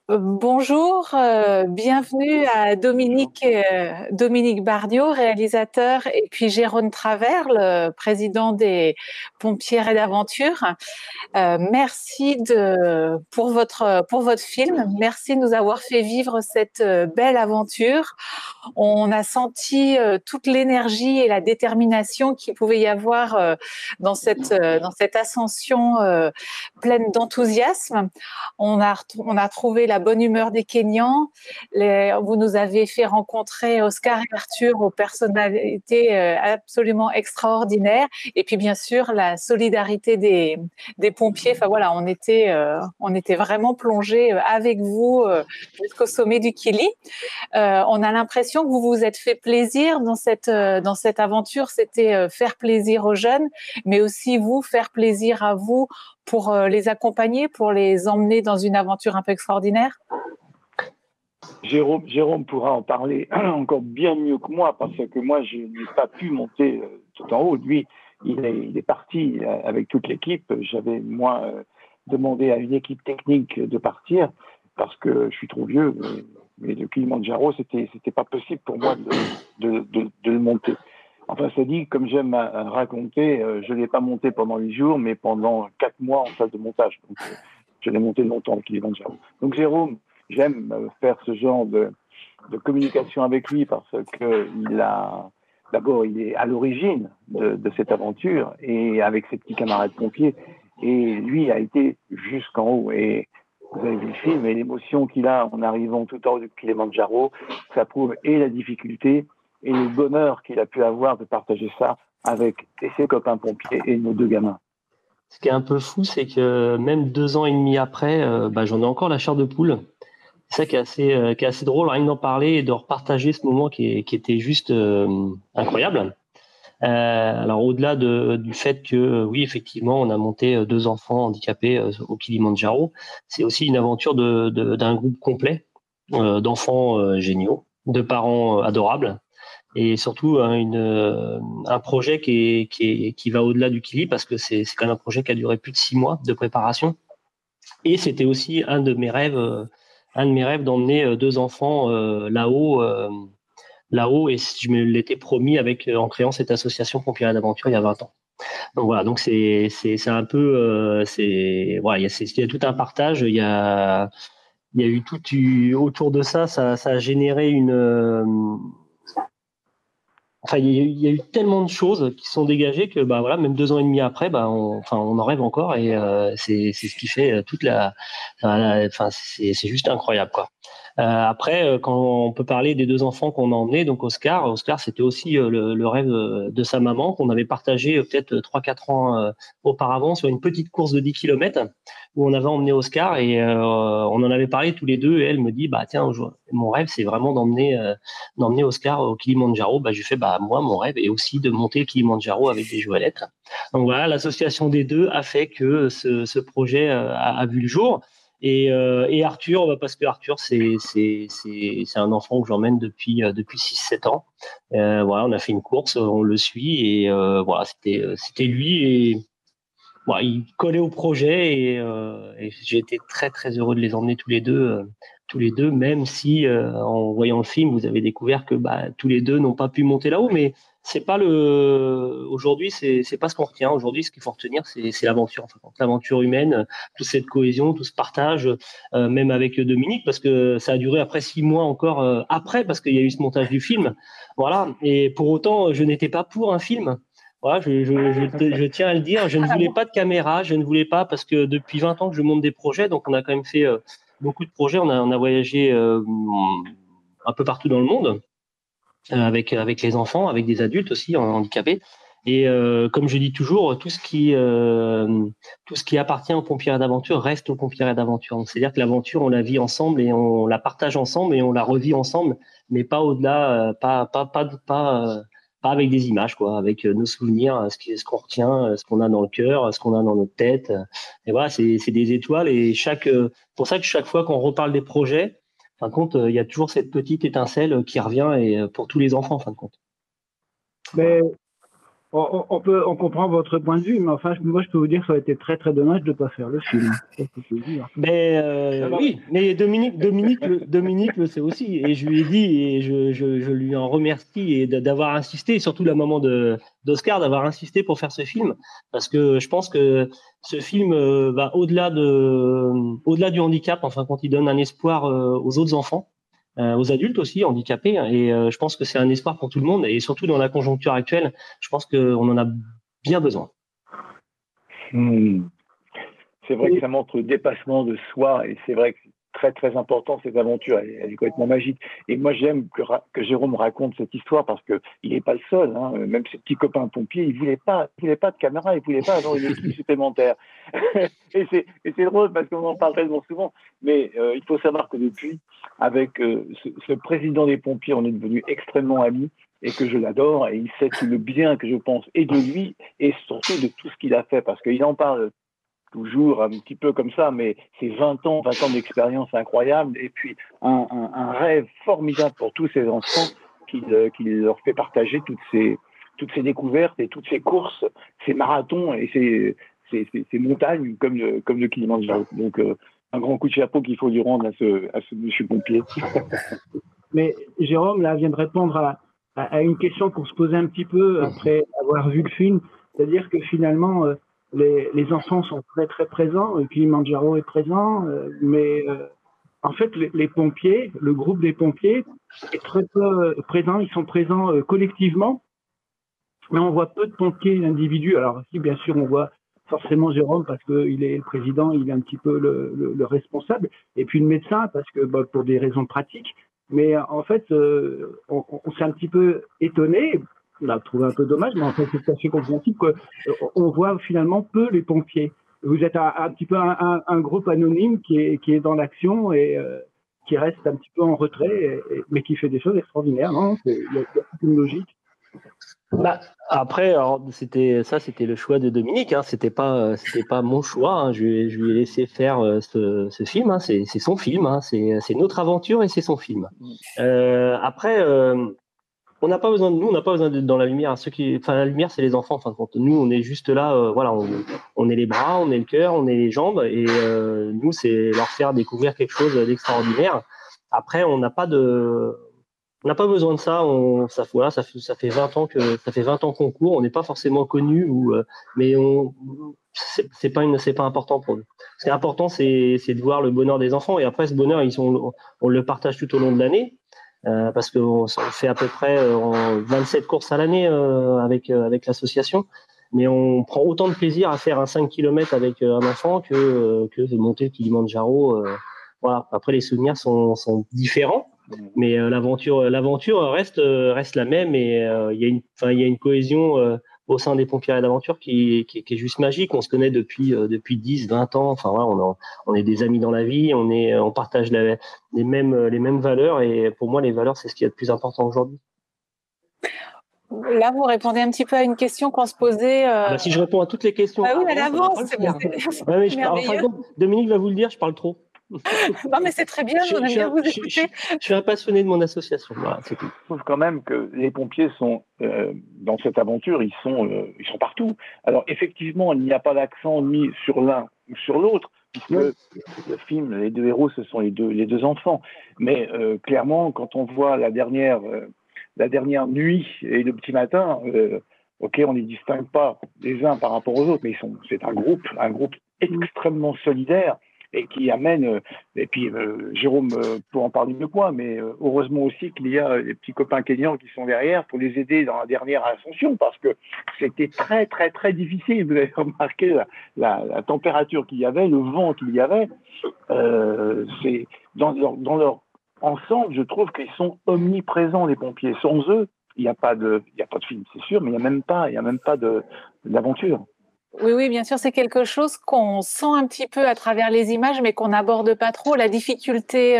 Bonjour, bienvenue à Bonjour. Dominique Barniot, réalisateur, et puis Jérôme Travers, le président des Pompiers et d'Aventure. Merci pour votre film. Merci de nous avoir fait vivre cette belle aventure. On a senti toute l'énergie et la détermination qu'il pouvait y avoir dans cette ascension pleine d'enthousiasme. On a trouvé la bonne humeur des Kenyans. Vous nous avez fait rencontrer Oscar et Arthur aux personnalités absolument extraordinaires. Et puis, bien sûr, la solidarité des pompiers. Enfin, voilà, on était vraiment plongés avec vous jusqu'au sommet du Kili. On a l'impression que vous vous êtes fait plaisir dans cette aventure. C'était faire plaisir aux jeunes, mais aussi vous faire plaisir à vous pour les accompagner, pour les emmener dans une aventure un peu extraordinaire. Jérôme pourra en parler encore bien mieux que moi parce que moi, je n'ai pas pu monter tout en haut. Lui, il est parti avec toute l'équipe. J'avais, moi, demandé à une équipe technique de partir parce que je suis trop vieux. Mais le Kilimanjaro, c'était pas possible pour moi de le monter. Enfin, ça dit, comme j'aime raconter, je ne l'ai pas monté pendant 8 jours, mais pendant 4 mois en salle de montage. Donc, je l'ai monté longtemps, le Kilimanjaro. Donc, Jérôme, j'aime faire ce genre de communication avec lui parce que d'abord, il est à l'origine de cette aventure et avec ses petits camarades pompiers. Et lui a été jusqu'en haut. Et vous avez vu le film et l'émotion qu'il a en arrivant tout en haut du Kilimanjaro, ça prouve et la difficulté et le bonheur qu'il a pu avoir de partager ça avec ses copains pompiers et nos deux gamins. Ce qui est un peu fou, c'est que même 2 ans et demi après, j'en ai encore la chair de poule. C'est ça qui est assez drôle, rien que d'en parler et de repartager ce moment qui était juste incroyable. Alors au-delà du fait que oui, effectivement, on a monté 2 enfants handicapés au Kilimanjaro, c'est aussi une aventure d'un groupe complet d'enfants géniaux, de parents adorables et surtout un projet qui va au-delà du Kili parce que c'est quand même un projet qui a duré plus de 6 mois de préparation. Et c'était aussi un de mes rêves d'emmener 2 enfants là-haut, et je me l'étais promis en créant cette association Pompiers d'Aventure il y a 20 ans. Donc voilà, donc c'est un peu, voilà, il y a tout un partage, il y a eu autour de ça, ça a généré enfin, il y a eu tellement de choses qui sont dégagées que bah voilà, même 2 ans et demi après, on en rêve encore et c'est ce qui fait enfin c'est juste incroyable quoi. Après, quand on peut parler des 2 enfants qu'on a emmenés, donc Oscar, c'était aussi le rêve de sa maman qu'on avait partagé peut-être 3 4 ans auparavant sur une petite course de 10 kilomètres où on avait emmené Oscar et on en avait parlé tous les deux et elle me dit bah tiens, mon rêve c'est vraiment d'emmener Oscar au Kilimanjaro. Bah je lui fais bah moi mon rêve est aussi de monter le Kilimanjaro avec des joëlettes. Donc voilà, l'association des deux a fait que ce projet a vu le jour. Et Arthur, parce que Arthur, c'est un enfant que j'emmène depuis 6 7 ans. Voilà, on a fait une course, on le suit et voilà, c'était lui et voilà, il collait au projet et j'ai été très très heureux de les emmener tous les deux, même si en voyant le film, vous avez découvert que bah, tous les deux n'ont pas pu monter là-haut, mais c'est pas aujourd'hui, c'est pas ce qu'on retient. Aujourd'hui, ce qu'il faut retenir, c'est l'aventure, en fait. L'aventure humaine, toute cette cohésion, tout ce partage, même avec Dominique, parce que ça a duré après 6 mois encore après, parce qu'il y a eu ce montage du film. Voilà. Et pour autant, je n'étais pas pour un film. Voilà, je tiens à le dire, je ne voulais pas de caméra, je ne voulais pas parce que depuis 20 ans que je monte des projets, donc on a quand même fait beaucoup de projets, on a voyagé un peu partout dans le monde avec les enfants, avec des adultes aussi handicapés. Et comme je dis toujours, tout ce qui appartient aux pompiers d'aventure reste aux pompiers d'aventure. Donc c'est-à-dire que l'aventure, on la vit ensemble et on la partage ensemble et on la revit ensemble, mais pas au-delà, pas avec des images, quoi, avec nos souvenirs, ce qu'on retient, ce qu'on a dans le cœur, ce qu'on a dans notre tête. Et voilà, c'est des étoiles et pour ça que chaque fois qu'on reparle des projets, en fin de compte, il y a toujours cette petite étincelle qui revient et pour tous les enfants, en fin de compte. Mais on comprend votre point de vue, mais enfin, moi, je peux vous dire que ça aurait été très, très dommage de ne pas faire le film. Mais oui, mais Dominique le sait aussi, et je lui ai dit, et je lui en remercie et d'avoir insisté, et surtout la maman d'Oscar d'avoir insisté pour faire ce film, parce que je pense que ce film va au-delà du handicap, enfin quand il donne un espoir aux autres enfants. Aux adultes aussi handicapés, et je pense que c'est un espoir pour tout le monde, et surtout dans la conjoncture actuelle, je pense qu'on en a bien besoin. C'est vrai que ça montre le dépassement de soi, et c'est vrai que c'est très très important cette aventure, elle est complètement magique. Et moi j'aime que Jérôme raconte cette histoire parce que il n'est pas le seul, hein. Même ses petits copains pompiers, ils voulaient pas de caméra, ils voulaient pas avoir une équipe supplémentaire. et c'est drôle parce qu'on en parle tellement souvent, mais il faut savoir que depuis, avec ce président des pompiers, on est devenu extrêmement amis, et que je l'adore, et il sait tout le bien que je pense et de lui et surtout de tout ce qu'il a fait, parce qu'il en parle toujours un petit peu comme ça, mais c'est 20 ans d'expérience incroyable, et puis un rêve formidable pour tous ces enfants qu'il leur fait partager toutes ces découvertes et toutes ces courses, ces marathons et ces montagnes comme le Kilimandjaro. Donc un grand coup de chapeau qu'il faut lui rendre à ce monsieur pompier. Mais Jérôme là vient de répondre à une question qu'on se posait un petit peu après avoir vu le film, c'est-à-dire que finalement les enfants sont très très présents, et Kilimandjaro est présent, mais en fait les pompiers, le groupe des pompiers est très peu présent, ils sont présents collectivement, mais on voit peu de pompiers individus. Alors si bien sûr on voit forcément Jérôme parce qu'il est le président, il est un petit peu le responsable, et puis le médecin parce que pour des raisons pratiques. Mais en fait, on s'est un petit peu étonné, on l'a trouvé un peu dommage, mais en fait c'est tout à fait compréhensible qu'on voit finalement peu les pompiers. Vous êtes un petit peu un groupe anonyme qui est dans l'action et qui reste un petit peu en retrait, mais qui fait des choses extraordinaires. Non, il y a toute une logique. Bah, après, c'était le choix de Dominique, hein. C'était pas mon choix, hein. Je lui ai laissé faire ce film, hein. C'est son film, hein. C'est notre aventure et c'est son film. Après, on n'a pas besoin d'être dans la lumière. La lumière, c'est les enfants. En fin de compte, nous, on est juste là. Voilà, on est les bras, on est le cœur, on est les jambes, et nous, c'est leur faire découvrir quelque chose d'extraordinaire. Après, on n'a pas besoin de ça. Ça fait 20 ans qu'on court. On n'est pas forcément connus, mais c'est pas important pour nous. Ce qui est important, c'est de voir le bonheur des enfants. Et après, ce bonheur, on le partage tout au long de l'année. Parce qu'on fait à peu près 27 courses à l'année avec l'association, mais on prend autant de plaisir à faire un 5 km avec un enfant que de monter le Kilimandjaro. Voilà. Après, les souvenirs sont différents, mais l'aventure reste la même, et il y a une cohésion au sein des pompiers d'aventure qui est juste magique. On se connaît depuis 10, 20 ans. Enfin voilà, on est des amis dans la vie, on partage les mêmes valeurs, et pour moi les valeurs, c'est ce qu'il y a de plus important aujourd'hui. Là, vous répondez un petit peu à une question qu'on se posait. Si je réponds à toutes les questions, oui, à l'avance, c'est merveilleux. Dominique va vous le dire, je parle trop. Non, mais c'est très bien, on aime bien vous écouter. Je suis un passionné de mon association. Voilà, c'est tout. Je trouve quand même que les pompiers sont, dans cette aventure, ils sont partout. Alors, effectivement, il n'y a pas d'accent mis sur l'un ou sur l'autre, puisque le film, les deux héros, ce sont les deux enfants. Mais clairement, quand on voit la dernière nuit et le petit matin, ok, on ne les distingue pas les uns par rapport aux autres, mais c'est un groupe extrêmement solidaire, et qui amène, et puis Jérôme peut en parler mieux que moi, mais heureusement aussi qu'il y a les petits copains kenyans qui sont derrière pour les aider dans la dernière ascension, parce que c'était très très très difficile. Vous avez remarqué la température qu'il y avait, le vent qu'il y avait. C'est dans leur ensemble, je trouve qu'ils sont omniprésents, les pompiers. Sans eux, il n'y a pas de film, c'est sûr, mais il n'y a même pas d'aventure. Oui, bien sûr, c'est quelque chose qu'on sent un petit peu à travers les images, mais qu'on n'aborde pas trop. La difficulté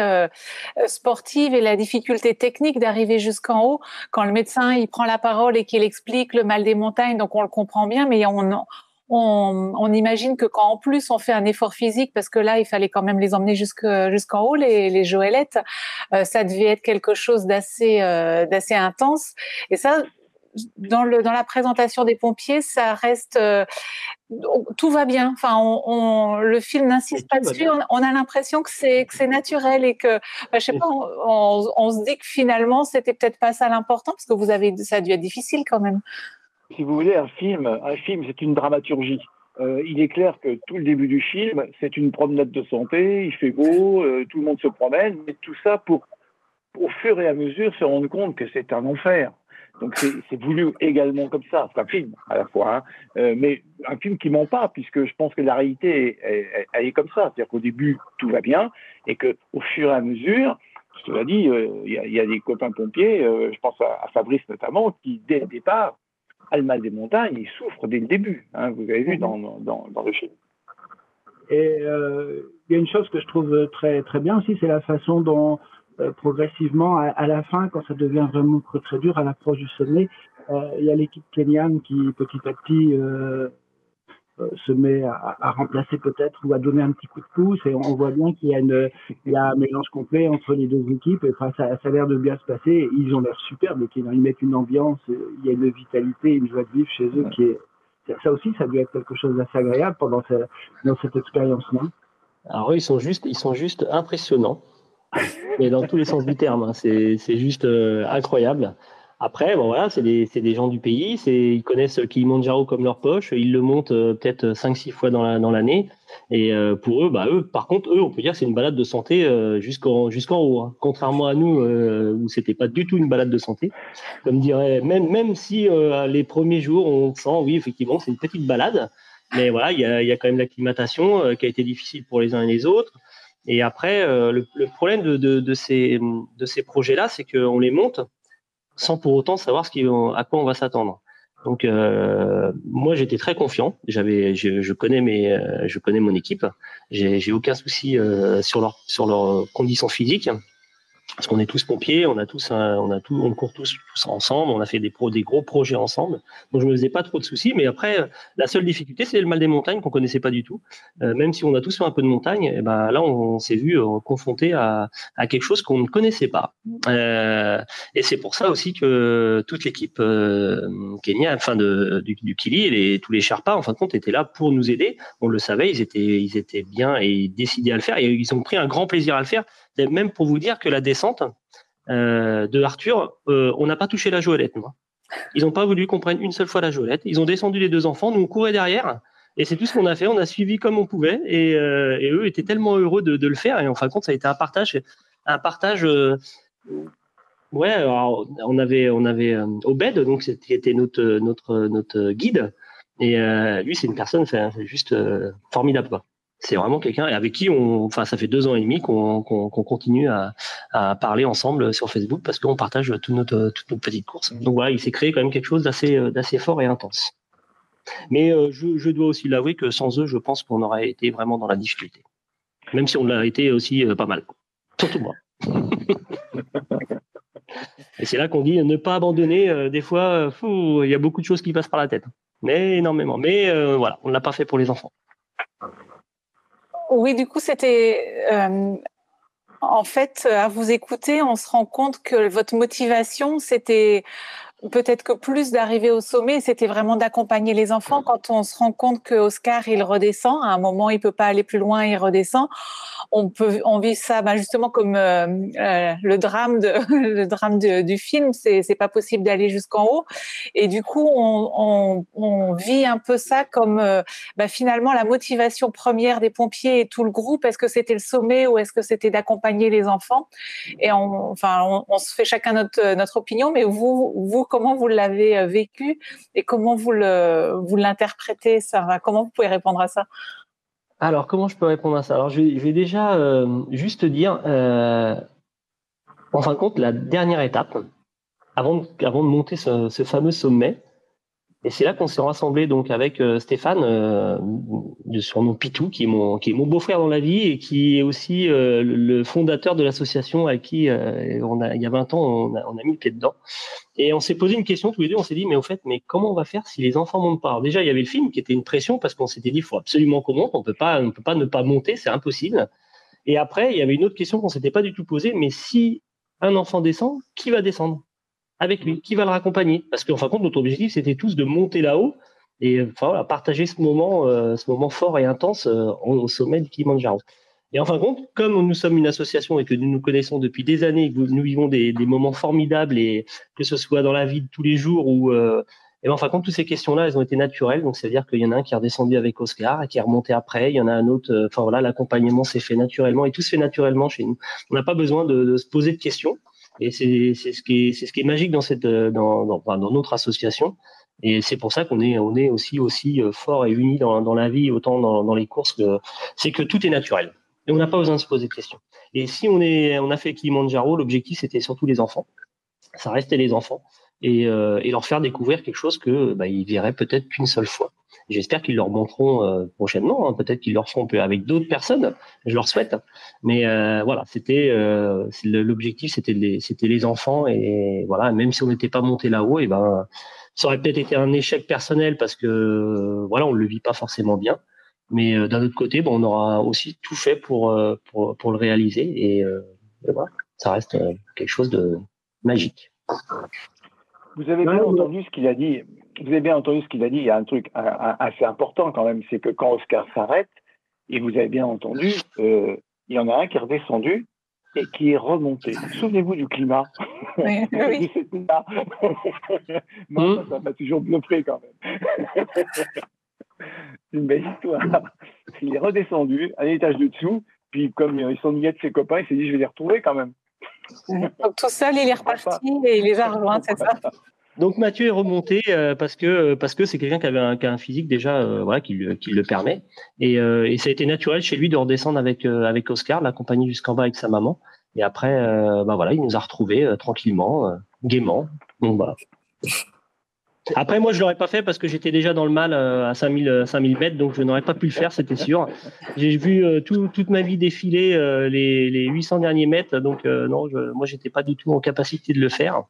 sportive et la difficulté technique d'arriver jusqu'en haut. Quand le médecin il prend la parole et qu'il explique le mal des montagnes, donc on le comprend bien, mais on imagine que quand en plus on fait un effort physique, parce que là il fallait quand même les emmener jusqu'en haut, les Joëlettes, ça devait être quelque chose d'assez intense. Et ça, dans la présentation des pompiers, ça reste tout va bien. Enfin, le film n'insiste pas dessus. On a l'impression que c'est naturel et que, je sais pas, on se dit que finalement, c'était peut-être pas ça l'important parce que ça a dû être difficile quand même. Si vous voulez, un film, c'est une dramaturgie. Il est clair que tout le début du film, c'est une promenade de santé, il fait beau, tout le monde se promène, mais tout ça pour, au fur et à mesure, se rendre compte que c'est un enfer. Donc c'est voulu également comme ça. C'est un film à la fois, mais un film qui ment pas, puisque je pense que la réalité, elle est comme ça. C'est-à-dire qu'au début, tout va bien, et qu'au fur et à mesure, je te l'ai dit, il y a des copains pompiers, je pense à Fabrice notamment, qui dès le départ, a le mal des montagnes, il souffre dès le début. Hein, vous avez vu dans le film. Et il y a une chose que je trouve très, très bien aussi, c'est la façon dont progressivement, à la fin, quand ça devient vraiment très, très dur, à l'approche du sommet, il y a l'équipe kenyane qui, petit à petit, se met à remplacer peut-être ou à donner un petit coup de pouce. Et on voit bien qu'il y a un mélange complet entre les deux équipes. Et, enfin, ça a l'air de bien se passer. Ils ont l'air superbes. Ils mettent une ambiance, il y a une vitalité, une joie de vivre chez eux qui est... Ça aussi, ça doit être quelque chose d'assez agréable dans cette expérience-là. Alors eux, ils sont juste impressionnants. Mais dans tous les sens du terme, hein. C'est juste incroyable. Après, bon voilà, c'est des gens du pays, ils connaissent Kilimandjaro comme leur poche, ils le montent peut-être 5-6 fois dans l'année. Et pour eux, par contre, on peut dire que c'est une balade de santé jusqu'en haut, hein. Contrairement à nous, où c'était pas du tout une balade de santé. Comme dirait, même si les premiers jours, on sent, oui, effectivement, c'est une petite balade. Mais voilà, il y a quand même l'acclimatation qui a été difficile pour les uns et les autres. Et après, le problème de ces projets-là, c'est qu'on les monte sans pour autant savoir à quoi on va s'attendre. Donc, moi, j'étais très confiant. Je connais mon équipe. J'ai aucun souci sur leurs conditions physiques. Parce qu'on est tous pompiers, on court tous ensemble, on a fait des gros projets ensemble. Donc je me faisais pas trop de soucis. Mais après, la seule difficulté, c'est le mal des montagnes qu'on connaissait pas du tout. Même si on a tous fait un peu de montagne, et ben là on s'est vu confronté à quelque chose qu'on ne connaissait pas. Et c'est pour ça aussi que toute l'équipe Kenya, enfin du Kili et tous les Sherpas, en fin de compte, étaient là pour nous aider. On le savait, ils étaient bien et décidés à le faire. Et ils ont pris un grand plaisir à le faire. Même pour vous dire que la descente de Arthur, on n'a pas touché la joëlette, moi. Ils n'ont pas voulu qu'on prenne une seule fois la joëlette. Ils ont descendu les deux enfants, nous on courait derrière, et c'est tout ce qu'on a fait. On a suivi comme on pouvait, et eux étaient tellement heureux de le faire. Et en fin de compte, ça a été un partage. Ouais, alors, on avait Obed, donc qui était notre guide, et lui c'est une personne, c'est juste formidable, quoi. C'est vraiment quelqu'un avec qui ça fait 2 ans et demi qu'on continue à parler ensemble sur Facebook parce qu'on partage toute notre petite course. Donc voilà, il s'est créé quand même quelque chose d'assez fort et intense. Mais je dois aussi l'avouer que sans eux, je pense qu'on aurait été vraiment dans la difficulté. Même si on l'a été aussi pas mal. Surtout moi. Et c'est là qu'on dit ne pas abandonner. Des fois, il y a beaucoup de choses qui passent par la tête. Mais énormément. Mais voilà, on ne l'a pas fait pour les enfants. Oui, du coup, c'était en fait, à vous écouter, on se rend compte que votre motivation, c'était peut-être que plus d'arriver au sommet, c'était vraiment d'accompagner les enfants. Quand on se rend compte que Oscar, il redescend, à un moment, il peut pas aller plus loin, il redescend. On vit ça, justement comme le drame du film. C'est pas possible d'aller jusqu'en haut. Et du coup, on vit un peu ça comme finalement la motivation première des pompiers et tout le groupe. Est-ce que c'était le sommet ou est-ce que c'était d'accompagner les enfants? Et on se fait chacun notre opinion. Mais vous, comment vous l'avez vécu et comment vous l'interprétez ça? Comment vous pouvez répondre à ça? Alors, comment je peux répondre à ça? Alors, je vais déjà juste dire, en fin de compte, la dernière étape, avant de monter ce fameux sommet, et c'est là qu'on s'est rassemblé donc avec Stéphane, surnom Pitou, qui est mon beau-frère dans la vie et qui est aussi le fondateur de l'association à qui, il y a 20 ans, on a mis le pied dedans. Et on s'est posé une question tous les deux, on s'est dit, mais au fait, comment on va faire si les enfants montent pas? Alors déjà, il y avait le film qui était une pression parce qu'on s'était dit, il faut absolument qu'on monte, on peut pas ne pas monter, c'est impossible. Et après, il y avait une autre question qu'on s'était pas du tout posée, mais si un enfant descend, qui va descendre? avec lui, qui va le raccompagner. Parce qu'en fin de compte, notre objectif, c'était tous de monter là-haut et voilà, partager ce moment fort et intense au sommet du Kilimanjaro. Et en fin de compte, comme nous sommes une association et que nous nous connaissons depuis des années, et que nous vivons des moments formidables, et que ce soit dans la vie de tous les jours ou et en fin de compte, toutes ces questions-là, elles ont été naturelles. Donc, c'est-à-dire qu'il y en a un qui est redescendu avec Oscar et qui est remonté après. Il y en a un autre. Enfin voilà, l'accompagnement s'est fait naturellement et tout se fait naturellement chez nous. On n'a pas besoin de se poser de questions. Et c'est ce qui est magique dans dans notre association. Et c'est pour ça qu'on est aussi fort et unis dans la vie, autant dans les courses c'est que tout est naturel. Et on n'a pas besoin de se poser de questions. Et si on a fait Kilimanjaro, l'objectif c'était surtout les enfants. Ça restait les enfants et leur faire découvrir quelque chose que ils verraient peut-être qu'une seule fois. J'espère qu'ils leur montreront prochainement. Hein. Peut-être qu'ils leur feront avec d'autres personnes. Je leur souhaite. Mais voilà, l'objectif, c'était les enfants et voilà. Même si on n'était pas monté là-haut, et ça aurait peut-être été un échec personnel parce que voilà, on le vit pas forcément bien. Mais d'un autre côté, on aura aussi tout fait pour le réaliser et voilà, ça reste quelque chose de magique. Vous avez bien entendu ce qu'il a dit. Vous avez bien entendu ce qu'il a dit. Il y a un truc assez important quand même, c'est que quand Oscar s'arrête, et vous avez bien entendu, il y en a un qui est redescendu et qui est remonté. Souvenez-vous du climat. Oui, oui. Moi, ça m'a toujours bluffé quand même. C'est une belle histoire. Il est redescendu à l'étage de dessous, puis comme il s'ennuyait de ses copains, il s'est dit je vais les retrouver quand même. Donc tout seul, il est reparti et il les a rejoints, c'est ça? Donc Mathieu est remonté parce que c'est quelqu'un qui a un physique déjà voilà qui le permet et ça a été naturel chez lui de redescendre avec Oscar, l'accompagner jusqu'en bas avec sa maman et après voilà il nous a retrouvés tranquillement, gaiement. Donc voilà. Après moi je l'aurais pas fait parce que j'étais déjà dans le mal à 5000 mètres donc je n'aurais pas pu le faire, c'était sûr. J'ai vu toute ma vie défiler les 800 derniers mètres donc non moi j'étais pas du tout en capacité de le faire.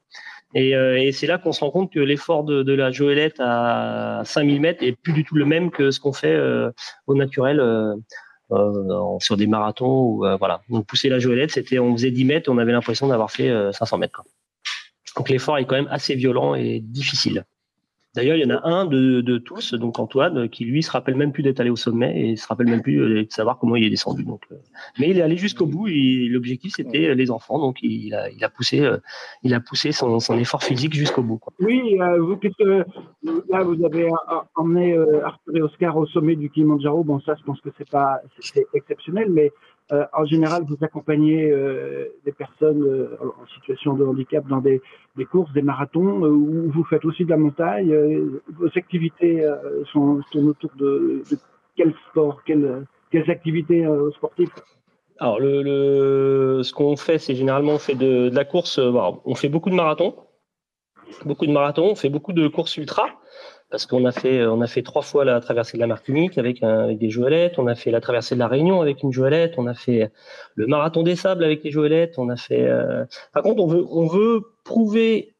Et c'est là qu'on se rend compte que l'effort de la Joëlette à 5000 mètres est plus du tout le même que ce qu'on fait au naturel sur des marathons. Ou, voilà. Donc pousser la Joëlette, on faisait 10 mètres, on avait l'impression d'avoir fait 500 mètres. Quoi. Donc l'effort est quand même assez violent et difficile. D'ailleurs, il y en a un de tous, donc Antoine, qui lui se rappelle même plus d'être allé au sommet et se rappelle même plus de savoir comment il est descendu. Donc, mais il est allé jusqu'au bout et l'objectif c'était les enfants, donc il a poussé son effort physique jusqu'au bout. Quoi. Oui, là vous avez emmené Arthur et Oscar au sommet du Kilimanjaro. Bon, ça, je pense que c'est exceptionnel, mais en général, vous accompagnez des personnes en situation de handicap dans des courses, des marathons, où vous faites aussi de la montagne. Vos activités sont autour de quel sport, quelles activités sportives? Alors, ce qu'on fait, c'est généralement on fait de la course. On fait beaucoup de marathons. On fait beaucoup de courses ultra. Parce qu'on a fait 3 fois la traversée de la Martinique avec des Joëlettes, on a fait la traversée de la Réunion avec une Joëlette, on a fait le marathon des sables avec les Joëlettes, on a fait. Par contre, on veut prouver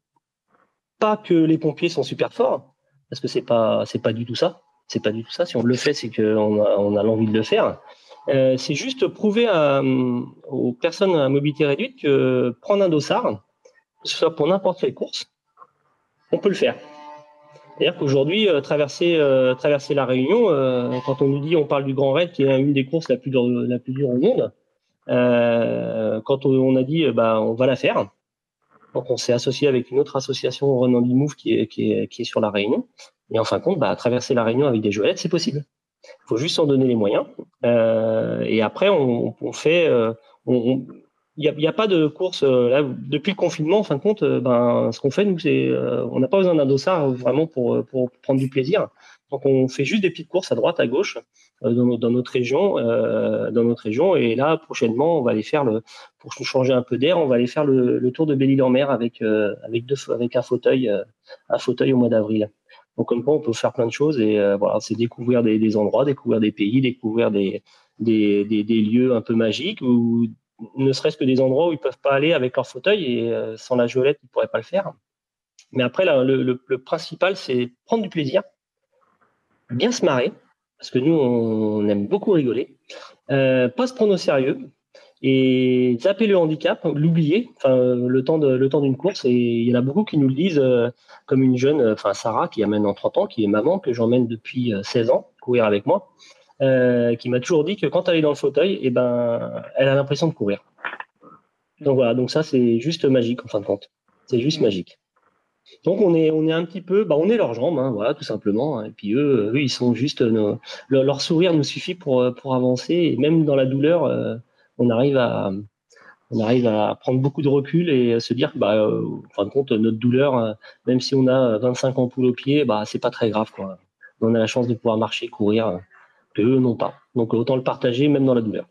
pas que les pompiers sont super forts, parce que c'est pas du tout ça. C'est pas du tout ça. Si on le fait, c'est qu'on a l'envie de le faire. C'est juste prouver aux personnes à mobilité réduite que prendre un dossard, que ce soit pour n'importe quelle course, on peut le faire. C'est-à-dire qu'aujourd'hui, traverser la Réunion, quand on nous dit, on parle du Grand Raid, qui est une des courses la plus dure au monde, quand on a dit, on va la faire. Donc, on s'est associé avec une autre association, Run Andy Move, qui est sur la Réunion. Et en fin de compte, traverser la Réunion avec des Joëlettes, c'est possible. Il faut juste s'en donner les moyens. Et après, on fait, il n'y a pas de course là depuis le confinement. En fin de compte, ce qu'on fait nous, c'est on n'a pas besoin d'un dossard vraiment pour prendre du plaisir. Donc on fait juste des petites courses à droite, à gauche dans notre région. Et là prochainement, on va aller faire pour changer un peu d'air, on va aller faire le tour de Belle-Île-en-Mer avec un fauteuil au mois d'avril. Donc comme quoi, on peut faire plein de choses et voilà, c'est découvrir des endroits, découvrir des pays, découvrir des lieux un peu magiques ou ne serait-ce que des endroits où ils peuvent pas aller avec leur fauteuil et sans la Joëlette, ils pourraient pas le faire. Mais après, là, le principal, c'est prendre du plaisir, bien se marrer, parce que nous, on aime beaucoup rigoler, pas se prendre au sérieux et zapper le handicap, l'oublier, le temps d'une course. Et il y en a beaucoup qui nous le disent, comme une jeune, Sarah, qui a maintenant 30 ans, qui est maman, que j'emmène depuis 16 ans courir avec moi, qui m'a toujours dit que quand elle est dans le fauteuil, elle a l'impression de courir. Donc voilà, donc ça c'est juste magique en fin de compte. C'est juste magique. Donc on est un petit peu, on est leurs jambes, hein, voilà, tout simplement. Et puis eux ils sont juste leur sourire nous suffit pour avancer. Et même dans la douleur, on arrive à prendre beaucoup de recul et à se dire que, en fin de compte, notre douleur, même si on a 25 ampoules au pied, c'est pas très grave, quoi. On a la chance de pouvoir marcher, courir, que eux n'ont pas. Donc autant le partager même dans la douleur.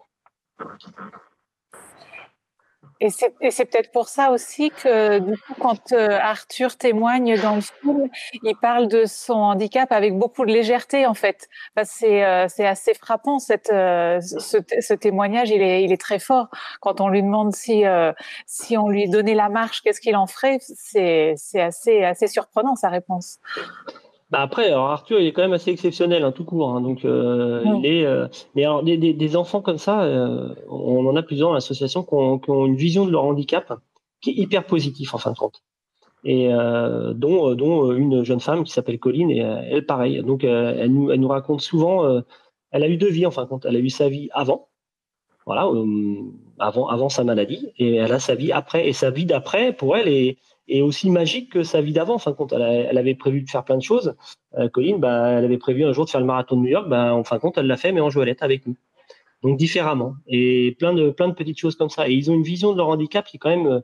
Et c'est peut-être pour ça aussi que, du coup, quand Arthur témoigne dans le film, il parle de son handicap avec beaucoup de légèreté, en fait. C'est assez frappant, ce témoignage, il est très fort. Quand on lui demande si on lui donnait la marche, qu'est-ce qu'il en ferait, c'est assez surprenant, sa réponse. Après, alors Arthur, il est quand même assez exceptionnel, hein, tout court. Hein, donc, il est. Mais alors, des enfants comme ça, on en a plusieurs dans l'association qui ont une vision de leur handicap qui est hyper positif en fin de compte. Et dont une jeune femme qui s'appelle Colline, et elle, pareil. Donc, elle nous raconte souvent. Elle a eu deux vies en fin de compte. Elle a eu sa vie avant, voilà, avant sa maladie, et elle a sa vie après. Et sa vie d'après, pour elle, est aussi magique que sa vie d'avant. En fin de compte, elle avait prévu de faire plein de choses. Colline, elle avait prévu un jour de faire le marathon de New York. En fin de compte, elle l'a fait, mais en joëlette avec nous. Donc différemment. Et plein de petites choses comme ça. Et ils ont une vision de leur handicap qui est quand même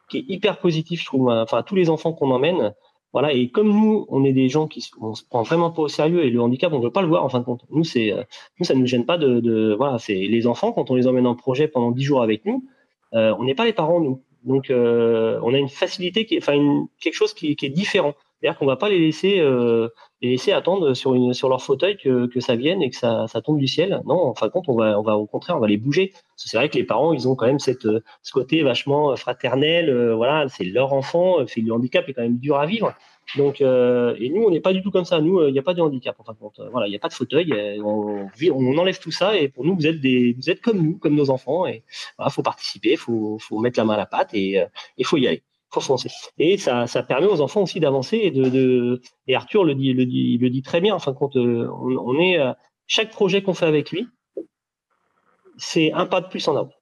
qui est hyper positive, je trouve. Enfin, tous les enfants qu'on emmène, voilà. Et comme nous, on est des gens on se prend vraiment pas au sérieux, et le handicap, on veut pas le voir en fin de compte. Nous, ça nous gêne pas voilà. C'est les enfants, quand on les emmène en projet pendant 10 jours avec nous, on n'est pas les parents, nous. Donc, on a une facilité quelque chose qui est différent. C'est-à-dire qu'on va pas les laisser attendre sur leur fauteuil que ça vienne et que ça tombe du ciel. Non, en fin de compte, on va au contraire, on va les bouger. Parce que c'est vrai que les parents, ils ont quand même ce côté vachement fraternel. Voilà, c'est leur enfant. Le handicap est quand même dur à vivre. Donc, et nous, on n'est pas du tout comme ça. Nous, il n'y a pas de handicap, en fin de compte. Voilà, il n'y a pas de fauteuil. On enlève tout ça, et pour nous, vous êtes comme nous, comme nos enfants. Et voilà, faut participer, faut mettre la main à la pâte, et faut y aller. Faut foncer. Et ça permet aux enfants aussi d'avancer et Arthur le dit très bien. En fin de compte, on est chaque projet qu'on fait avec lui, c'est un pas de plus en avant.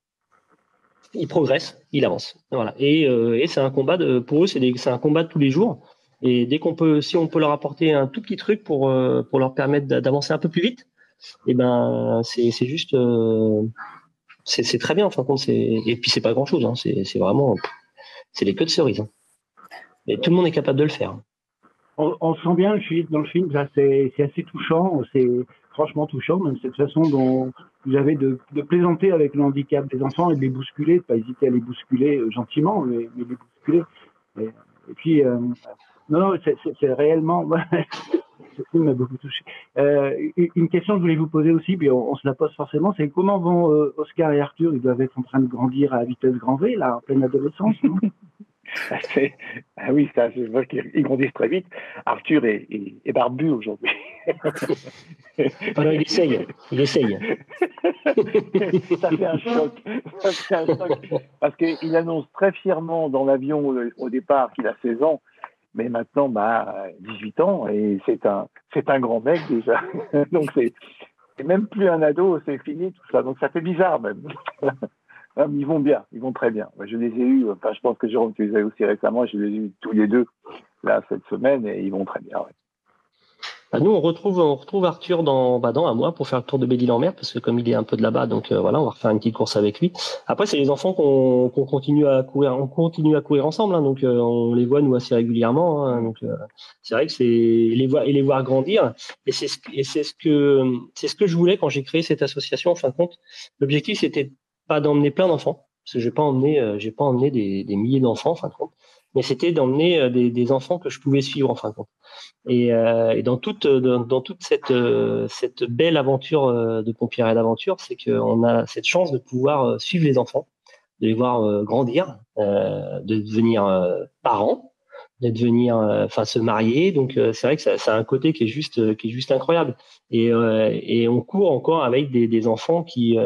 Il progresse, il avance. Voilà. Et c'est un combat pour eux, c'est un combat de tous les jours. Et si on peut leur apporter un tout petit truc pour leur permettre d'avancer un peu plus vite, c'est juste, c'est très bien. En fin de compte, et puis c'est pas grand chose. Hein. C'est vraiment, c'est les queues de cerise. Hein. Et tout le monde est capable de le faire. On sent bien dans le film, c'est assez touchant, c'est franchement touchant, même cette façon dont vous avez de plaisanter avec le handicap des enfants et de les bousculer, de pas hésiter à les bousculer gentiment, mais les bousculer. Et puis, non, c'est réellement, ce film m'a beaucoup touché. Une question que je voulais vous poser aussi, puis on se la pose forcément, c'est comment vont Oscar et Arthur? Ils doivent être en train de grandir à vitesse grand V, là, en pleine adolescence, non? Ah oui, ça, je vois qu'ils grandissent très vite. Arthur est barbu aujourd'hui. Alors, il essaye. Ça fait un choc. Parce qu'il annonce très fièrement dans l'avion au départ qu'il a 16 ans, mais maintenant, 18 ans, et c'est un grand mec déjà. Donc, c'est même plus un ado, c'est fini tout ça. Donc, ça fait bizarre même. Ils vont bien, ils vont très bien. Je les ai eus, je pense que Jérôme, tu les as eu aussi récemment, je les ai eus tous les deux là cette semaine, et ils vont très bien. Ouais. Nous, on retrouve Arthur dans un mois pour faire le tour de Belle-Île-en-Mer, parce que comme il est un peu de là-bas, donc voilà, on va refaire une petite course avec lui. Après, c'est les enfants qu'on continue à courir, ensemble, hein, donc on les voit nous assez régulièrement. Hein, donc c'est vrai que c'est les voir grandir, et c'est ce que je voulais quand j'ai créé cette association. En fin de compte, l'objectif c'était pas d'emmener plein d'enfants, parce que j'ai pas emmené des milliers d'enfants en fin de compte, mais c'était d'emmener des enfants que je pouvais suivre en fin de compte. Et dans toute cette belle aventure de pompière et d'aventure, c'est qu'on a cette chance de pouvoir suivre les enfants, de les voir grandir, de devenir parents, de devenir se marier. Donc c'est vrai que ça a un côté qui est juste incroyable. Et on court encore avec des enfants qui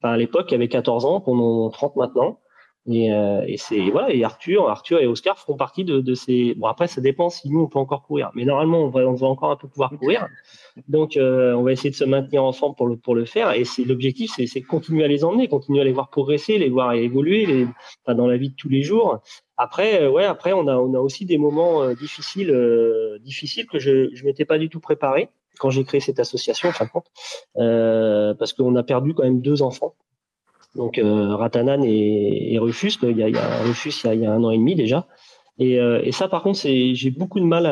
enfin, à l'époque, qui avait 14 ans, qu'on en a 30 maintenant. Et c'est voilà, et Arthur et Oscar font partie de ces. Bon, après, ça dépend si nous on peut encore courir, mais normalement on va encore un peu pouvoir courir. Donc on va essayer de se maintenir en forme pour le faire. Et c'est l'objectif, c'est continuer à les emmener, continuer à les voir progresser, les voir évoluer, enfin, dans la vie de tous les jours. Après, après on a aussi des moments difficiles que je m'étais pas du tout préparé quand j'ai créé cette association, en fin de compte, parce qu'on a perdu quand même 2 enfants. Donc Ratanan et Rufus, il y a Rufus il y a 1 an et demi déjà. Et ça, par contre, j'ai beaucoup de mal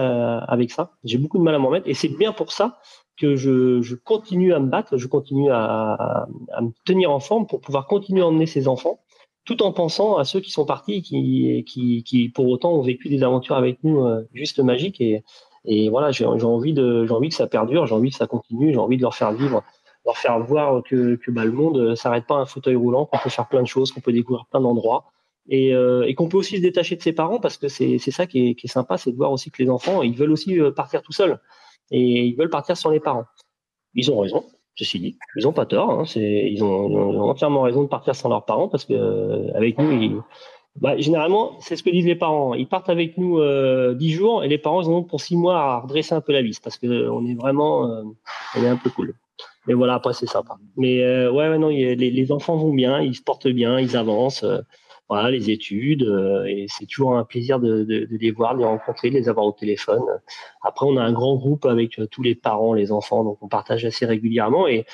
avec ça. J'ai beaucoup de mal à m'en remettre. Et c'est bien pour ça que je continue à me battre, je continue à me tenir en forme pour pouvoir continuer à emmener ces enfants, tout en pensant à ceux qui sont partis et qui pour autant ont vécu des aventures avec nous juste magiques. Et voilà, j'ai envie que ça perdure, j'ai envie que ça continue, j'ai envie de leur faire vivre, leur faire voir que le monde s'arrête pas à un fauteuil roulant, qu'on peut faire plein de choses, qu'on peut découvrir plein d'endroits. Et qu'on peut aussi se détacher de ses parents, parce que c'est ça qui est sympa, c'est de voir aussi que les enfants, ils veulent aussi partir tout seuls, et ils veulent partir sans les parents. Ils ont raison, ceci dit, ils ont pas tort, hein, ils ont entièrement raison de partir sans leurs parents, parce que avec nous, généralement, c'est ce que disent les parents, ils partent avec nous 10 jours, et les parents, ils ont pour 6 mois à redresser un peu la vis, parce que on est vraiment, on est un peu cool. Mais voilà, après c'est sympa. Mais ouais, non, les enfants vont bien, ils se portent bien, ils avancent. Voilà, les études, et c'est toujours un plaisir de les voir, de les rencontrer, de les avoir au téléphone. Après, on a un grand groupe avec tous les parents, les enfants, donc on partage assez régulièrement. Et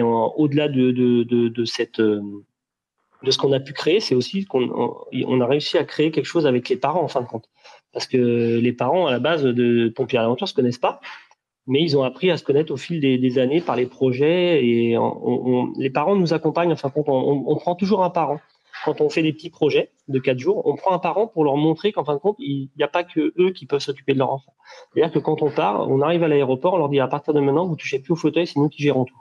au-delà de ce qu'on a pu créer, c'est aussi qu'on a réussi à créer quelque chose avec les parents en fin de compte. Parce que les parents, à la base de Pompiers Aventure, se connaissent pas, mais ils ont appris à se connaître au fil des années par les projets. Et les parents nous accompagnent. En fin de compte, on prend toujours un parent. Quand on fait des petits projets de 4 jours, on prend un parent pour leur montrer qu'en fin de compte, il n'y a pas que eux qui peuvent s'occuper de leur enfant. C'est-à-dire que quand on part, on arrive à l'aéroport, on leur dit à partir de maintenant, vous touchez plus au fauteuil, c'est nous qui gérons tout.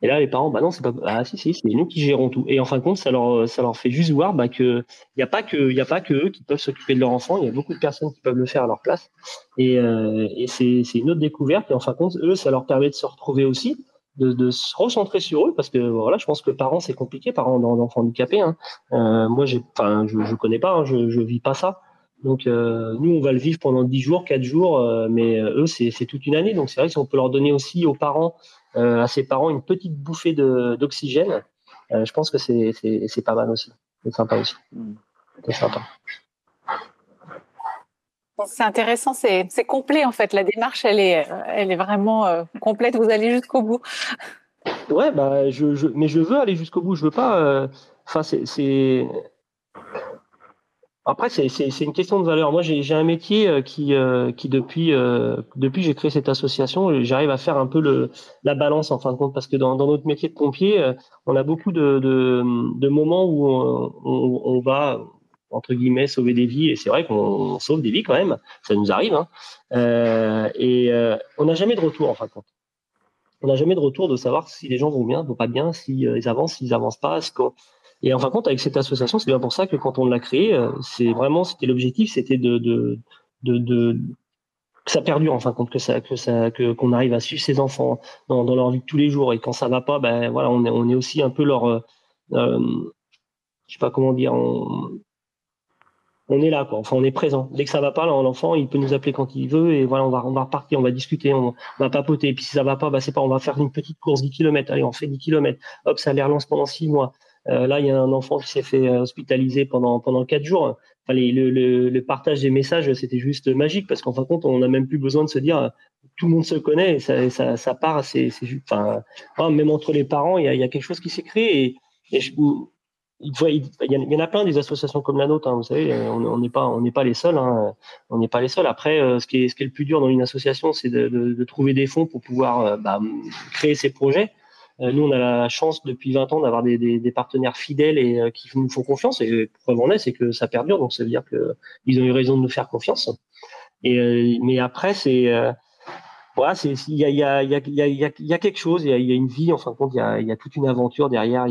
Et là, les parents, non, c'est pas, si, c'est nous qui gérons tout. Et en fin de compte, ça leur fait juste voir, que il y a pas que eux qui peuvent s'occuper de leur enfant. Il y a beaucoup de personnes qui peuvent le faire à leur place. Et c'est une autre découverte. Et en fin de compte, eux, ça leur permet de se retrouver aussi, de se recentrer sur eux, parce que voilà, je pense que parents, c'est compliqué, parents d'enfants handicapés. Hein. Moi, je connais pas, hein, je vis pas ça. Donc nous, on va le vivre pendant 10 jours, 4 jours, mais eux, c'est toute une année. Donc c'est vrai que si on peut leur donner aussi aux parents, à ses parents, une petite bouffée d'oxygène, je pense que c'est pas mal aussi. C'est sympa aussi. C'est sympa. C'est intéressant, c'est complet en fait. La démarche, elle est vraiment complète. Vous allez jusqu'au bout. Ouais, mais je veux aller jusqu'au bout. Je veux pas. Enfin, Après, c'est une question de valeur. Moi, j'ai un métier qui depuis j'ai créé cette association, j'arrive à faire un peu la balance en fin de compte, parce que dans notre métier de pompier, on a beaucoup de moments où on va entre guillemets sauver des vies, et c'est vrai qu'on sauve des vies quand même, ça nous arrive, hein. On n'a jamais de retour en fin de compte. On n'a jamais de retour de savoir si les gens vont bien, vont pas bien, si ils avancent, s'ils avancent pas. Et en fin de compte, avec cette association, c'est bien pour ça que quand on l'a créée, c'était l'objectif, c'était que ça perdure, en fin de compte, qu'on arrive à suivre ces enfants dans leur vie de tous les jours. Et quand ça va pas, voilà, on est aussi un peu leur, je sais pas comment dire, on est là, quoi. Enfin, on est présent. Dès que ça va pas, l'enfant, il peut nous appeler quand il veut, et voilà, on va repartir, on va discuter, on va papoter. Et puis si ça va pas, on va faire une petite course 10 km. Allez, on fait 10 km. Hop, ça les relance pendant 6 mois. Là, il y a un enfant qui s'est fait hospitaliser pendant 4 jours. Enfin, le partage des messages, c'était juste magique, parce qu'en fin de compte, on n'a même plus besoin de se dire, tout le monde se connaît, et ça part. C'est juste, enfin, même entre les parents, il y a quelque chose qui s'est créé. Et il y en a plein des associations comme la nôtre, hein, vous savez, on n'est pas les seuls, hein, on n'est pas les seuls. Après, ce qui est le plus dur dans une association, c'est de trouver des fonds pour pouvoir créer ces projets. Nous, on a la chance depuis 20 ans d'avoir des partenaires fidèles et qui nous font confiance. Et preuve en est, c'est que ça perdure, donc ça veut dire que ils ont eu raison de nous faire confiance. Mais après, voilà, il y a quelque chose, il y a une vie, en fin de compte, il y a toute une aventure derrière.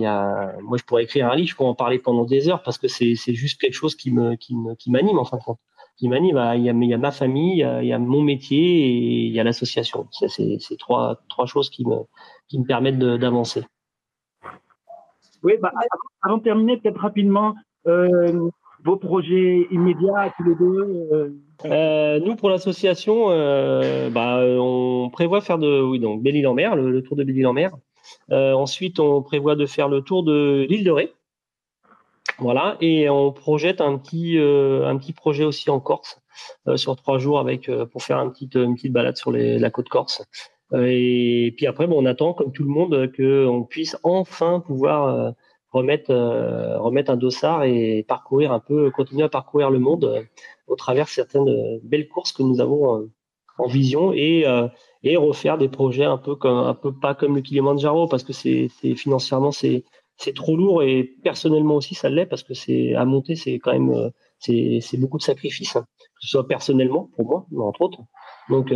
Moi, je pourrais écrire un livre, je pourrais en parler pendant des heures, parce que c'est juste quelque chose qui m'anime, en fin de compte, qui m'anime. Il y a ma famille, il y a mon métier, et il y a l'association. C'est trois choses qui me permettent d'avancer. Oui, avant de terminer, peut-être rapidement, vos projets immédiats tous les deux. Nous, pour l'association, on prévoit faire donc Belle-Île-en-Mer, le tour de Belle-Île-en-Mer. Ensuite, on prévoit de faire le tour de l'île de Ré. Voilà, et on projette un petit projet aussi en Corse sur 3 jours pour faire une petite balade sur la côte corse. Et puis après, on attend, comme tout le monde, qu'on puisse enfin pouvoir remettre un dossard et continuer à parcourir le monde au travers certaines belles courses que nous avons en vision et refaire des projets un peu pas comme le Kilimanjaro parce que c'est financièrement c'est trop lourd et personnellement aussi ça l'est parce que c'est à monter, c'est quand même c'est beaucoup de sacrifices, hein, que ce soit personnellement pour moi, mais entre autres. Donc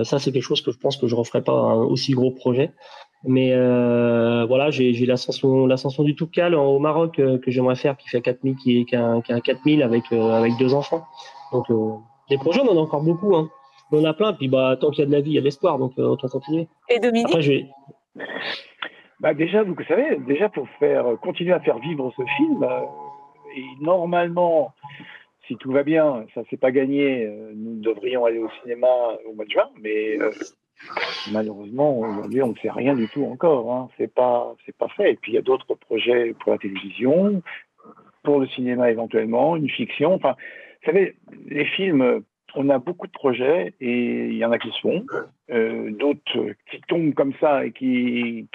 ça c'est quelque chose que je pense que je referai pas un aussi gros projet. Mais voilà, j'ai l'ascension du Toubkal au Maroc que j'aimerais faire qui fait 4000 qui est un 4000 avec 2 enfants. Donc des projets on en a encore beaucoup, hein. On en a plein, puis tant qu'il y a de la vie, il y a de l'espoir, donc autant continuer. Et Dominique? Après, déjà, vous savez, pour continuer à faire vivre ce film, et normalement, si tout va bien, ça c'est pas gagné, nous devrions aller au cinéma au mois de juin, mais malheureusement, aujourd'hui, on ne sait rien du tout encore, hein. C'est pas fait. Et puis, il y a d'autres projets pour la télévision, pour le cinéma éventuellement, une fiction. Enfin, vous savez, les films, on a beaucoup de projets et il y en a qui se font, d'autres qui tombent comme ça et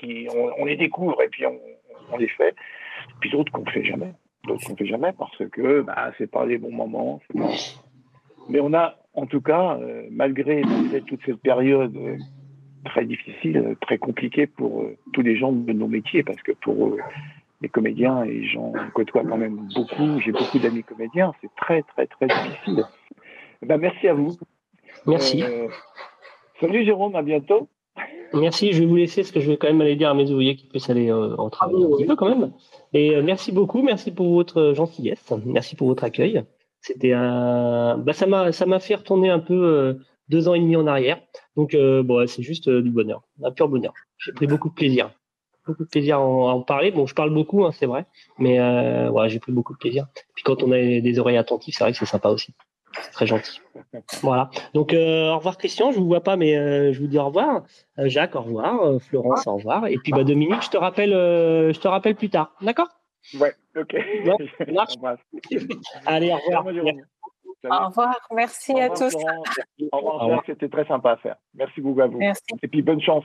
on les découvre et puis on les fait, puis d'autres qu'on ne fait jamais. Parce que c'est pas les bons moments. Mais on a, en tout cas, malgré toute cette période très difficile, très compliquée pour tous les gens de nos métiers, parce que pour les comédiens, et j'en côtoie quand même beaucoup, j'ai beaucoup d'amis comédiens, c'est très, très, très difficile. Merci à vous. Merci. Salut Jérôme, à bientôt. Merci, je vais vous laisser parce que je vais quand même aller dire à mes ouvriers qu'ils puissent aller en travail un petit peu quand même. Et merci beaucoup, merci pour votre gentillesse, merci pour votre accueil. C'était ça m'a fait retourner un peu 2 ans et demi en arrière. Donc c'est juste du bonheur, un pur bonheur. J'ai pris beaucoup de plaisir à en parler. Bon, je parle beaucoup, hein, c'est vrai, mais j'ai pris beaucoup de plaisir. Puis quand on a des oreilles attentives, c'est vrai que c'est sympa aussi. C'est très gentil. Voilà. Donc, au revoir Christian, je vous vois pas, mais je vous dis au revoir. Jacques, au revoir. Florence, au revoir. Et puis Dominique, je te rappelle plus tard. D'accord? Ouais, ok. Bon, ça marche. Allez, au revoir. Au revoir, merci à tous. Au revoir, c'était très sympa à faire. Merci beaucoup à vous. Merci. Et puis bonne chance.